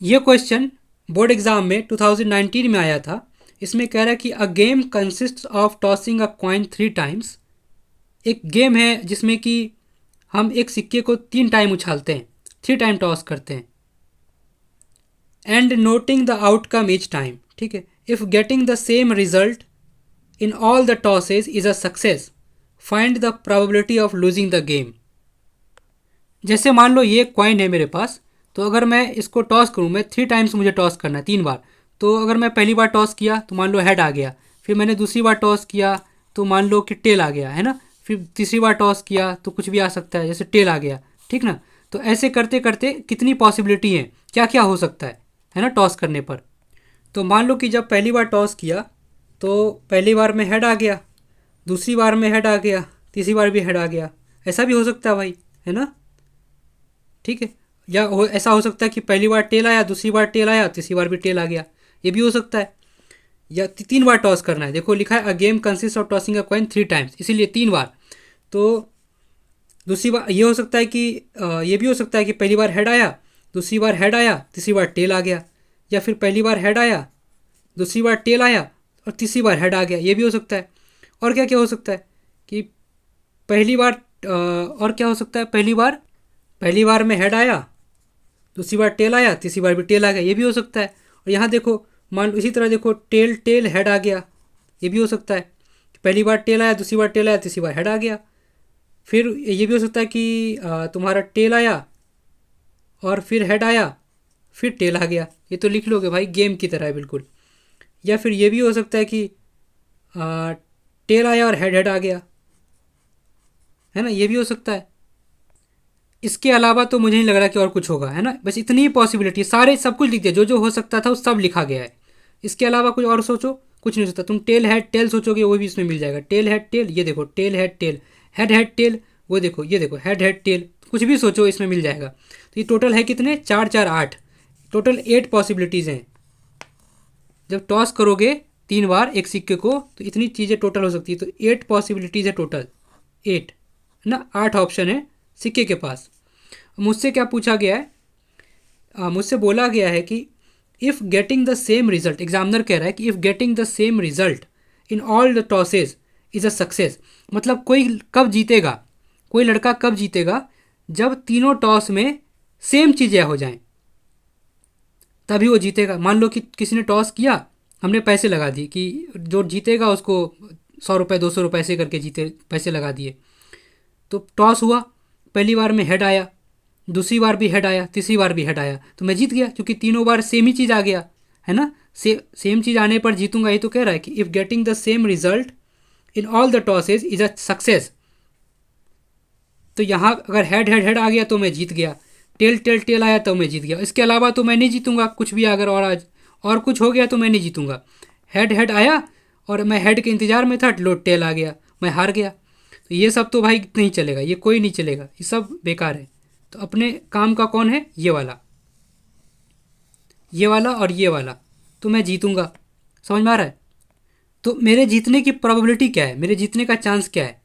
ये question board exam में 2019 में आया था। इसमें कह रहा है कि a game consist of tossing a coin 3 times. एक गेम है जिसमें कि हम एक सिक्के को 3 टाइम उछालते हैं, 3 टाइम टॉस करते हैं। And noting the outcome each time. ठीक है। If getting the same result in all the tosses is a success, find the probability of losing the game. जैसे मान लो ये कॉइन है मेरे पास, तो अगर मैं इसको टॉस करूँ, मैं 3 टाइम्स मुझे टॉस करना है, 3 बार। तो अगर मैं पहली बार टॉस किया तो मान लो हेड आ गया, फिर मैंने दूसरी बार टॉस किया तो मान लो कि टेल आ गया, है ना। फिर तीसरी बार टॉस किया तो कुछ भी आ सकता है, जैसे टेल आ गया। ठीक ना। तो ऐसे करते करते कितनी पॉसिबिलिटी है, क्या क्या हो सकता है ना, टॉस करने पर। तो मान लो कि जब पहली बार टॉस किया तो पहली बार में हेड आ गया, दूसरी बार में हेड आ गया, तीसरी बार भी हेड आ गया। ऐसा भी हो सकता है भाई, है ना। ठीक है। ऐसा हो सकता है कि पहली बार टेल आया, दूसरी बार टेल आया, तीसरी बार भी टेल आ गया। ये भी हो सकता है। या 3 बार टॉस करना है, देखो लिखा है a game consist of tossing a coin 3 times, इसीलिए 3 बार। तो दूसरी बार ये हो सकता है कि ये भी हो सकता है कि पहली बार हेड आया, दूसरी बार हेड आया, तीसरी बार टेल आ गया। या फिर पहली बार हेड आया, दूसरी बार टेल आया और तीसरी बार हेड आ गया। ये भी हो सकता है। और क्या क्या हो सकता है कि पहली बार और क्या हो सकता है, पहली बार में हेड आया, दूसरी बार टेल आया, तीसरी बार भी टेल आ गया। ये भी हो सकता है। और यहाँ देखो, मान लो इसी तरह देखो, टेल टेल हेड आ गया। ये भी हो सकता है कि पहली बार टेल आया, दूसरी बार टेल आया, तीसरी बार हेड आ गया। फिर ये भी हो सकता है कि तुम्हारा टेल आया और फिर हेड आया, फिर टेल आ गया। ये तो लिख लोगे भाई, गेम की तरह है बिल्कुल। या फिर ये भी हो सकता है कि टेल आया और हेड हेड आ गया, है ना। ये भी हो सकता है। इसके अलावा तो मुझे नहीं लग रहा कि और कुछ होगा, है ना। बस इतनी ही पॉसिबिलिटी, सारे सब कुछ लिख दिया, जो जो हो सकता था वो सब लिखा गया है। इसके अलावा कुछ और सोचो, कुछ नहीं सोचता। तुम टेल हेड टेल सोचोगे, वो भी इसमें मिल जाएगा। टेल हेड टेल, ये देखो tail head tail, head head tail, वो देखो, ये देखो हेड हेड टेल, कुछ भी सोचो इसमें मिल जाएगा। तो ये टोटल है कितने, 4 4 8, टोटल 8 पॉसिबिलिटीज़ हैं। जब टॉस करोगे 3 बार एक सिक्के को तो इतनी चीज़ें टोटल हो सकती है। तो 8 पॉसिबिलिटीज़ है टोटल, 8, है ना। 8 ऑप्शन है सिक्के के पास। मुझसे क्या पूछा गया है, मुझसे बोला गया है कि if getting the same result, examiner कह रहा है कि if getting the same result in all the tosses is a success. मतलब कोई कब जीतेगा, कोई लड़का कब जीतेगा, जब तीनों टॉस में सेम चीज़ें हो जाएं, तभी वो जीतेगा। मान लो कि किसी ने टॉस किया, हमने पैसे लगा दिए कि जो जीतेगा उसको 100 रुपये 200 रुपये ऐसे करके जीते, पैसे लगा दिए। तो टॉस हुआ, पहली बार में हेड आया, दूसरी बार भी हेड आया, तीसरी बार भी हेड आया, तो मैं जीत गया क्योंकि तीनों बार सेम ही चीज़ आ गया, है ना। सेम चीज़ आने पर जीतूंगा। ये तो कह रहा है कि if getting the same result in all the tosses is a success. तो यहाँ अगर हेड हेड हेड आ गया तो मैं जीत गया, टेल टेल टेल आया तो मैं जीत गया। इसके अलावा तो मैं नहीं जीतूंगा कुछ भी, अगर और आज और कुछ हो गया तो मैं नहीं जीतूंगा। हेड हेड आया और मैं हेड के इंतज़ार में था, लो टेल आ गया, मैं हार गया। तो ये सब तो भाई नहीं चलेगा, ये कोई नहीं चलेगा, ये सब बेकार है। तो अपने काम का कौन है, ये वाला, ये वाला और ये वाला, तो मैं जीतूंगा। समझ में आ रहा है। तो मेरे जीतने की प्रोबेबिलिटी क्या है, मेरे जीतने का चांस क्या है,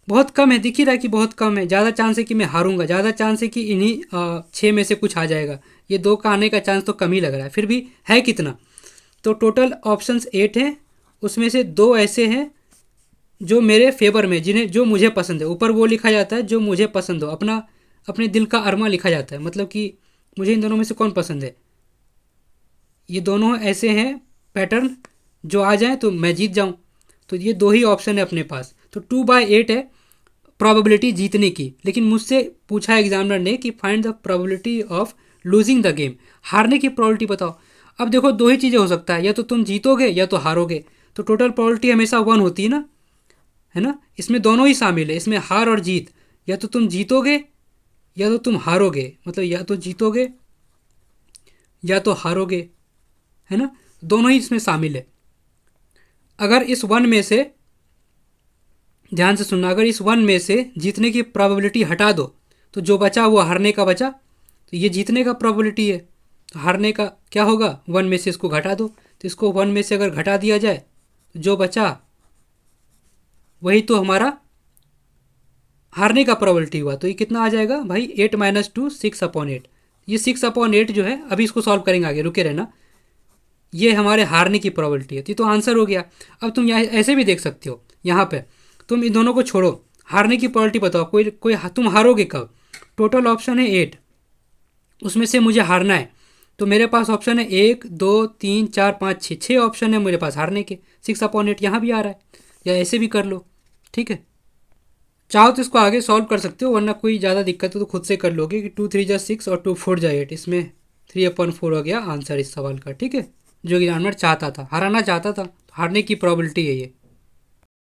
बहुत कम है। दिख ही रहा है कि बहुत कम है। ज़्यादा चांस है कि मैं हारूंगा, ज़्यादा चांस है कि इन्हीं 6 में से कुछ आ जाएगा। ये 2 का आने का चांस तो कम ही लग रहा है, फिर भी है कितना। तो टोटल ऑप्शंस 8 हैं, उसमें से 2 ऐसे हैं जो मेरे फेवर में, जिन्हें जो मुझे पसंद है। ऊपर वो लिखा जाता है जो मुझे पसंद हो, अपना अपने दिल का अरमा लिखा जाता है, मतलब कि मुझे इन दोनों में से कौन पसंद है। ये दोनों ऐसे हैं पैटर्न, जो आ जाएं तो मैं जीत जाऊं। तो ये 2 ही ऑप्शन है अपने पास। तो 2/8 है प्रोबेबिलिटी जीतने की। लेकिन मुझसे पूछा एग्जामिनर ने कि find the probability of losing the game, हारने की प्रोबेबिलिटी बताओ। अब देखो 2 ही चीज़ें हो सकता है, या तो तुम जीतोगे या तो हारोगे। तो टोटल प्रोबेबिलिटी हमेशा 1 होती है ना, है ना। इसमें दोनों ही शामिल है, इसमें हार और जीत। या तो तुम जीतोगे या तो तुम हारोगे, मतलब या तो जीतोगे या तो हारोगे, है ना। दोनों ही इसमें शामिल है। अगर इस 1 में से, ध्यान से सुनना, अगर इस 1 में से जीतने की प्रोबेबिलिटी हटा दो तो जो बचा वो हारने का बचा। तो ये जीतने का प्रोबेबिलिटी है, तो हारने का क्या होगा, 1 में से इसको घटा दो। तो इसको 1 में से अगर घटा दिया जाए तो जो बचा वही तो हमारा हारने का प्रोबेबिलिटी हुआ। तो ये कितना आ जाएगा भाई, 8 - 2 6/8। ये 6/8 जो है, अभी इसको सॉल्व करेंगे आगे, रुके रहना। ये हमारे हारने की प्रोबेबिलिटी है, तो आंसर हो गया। अब तुम यहाँ ऐसे भी देख सकते हो, यहाँ पे तुम इन दोनों को छोड़ो, हारने की प्रोबेबिलिटी बताओ, कोई कोई तुम हारोगे कब। टोटल ऑप्शन है 8, उसमें से मुझे हारना है, तो मेरे पास ऑप्शन है 1 2 3 4 5 6, 6 ऑप्शन है मेरे पास हारने के। 6/8 यहाँ भी आ रहा है, या ऐसे भी कर लो, ठीक है। चाहो तो इसको आगे सॉल्व कर सकते हो, वरना कोई ज़्यादा दिक्कत हो तो खुद से कर लोगे कि 2 3 जा 6 और 2 4 जा 8, इसमें 3/4 हो गया आंसर इस सवाल का, ठीक है। जो एग्जामिनर चाहता था, हराना चाहता था, हारने की प्रोबेबिलिटी है ये।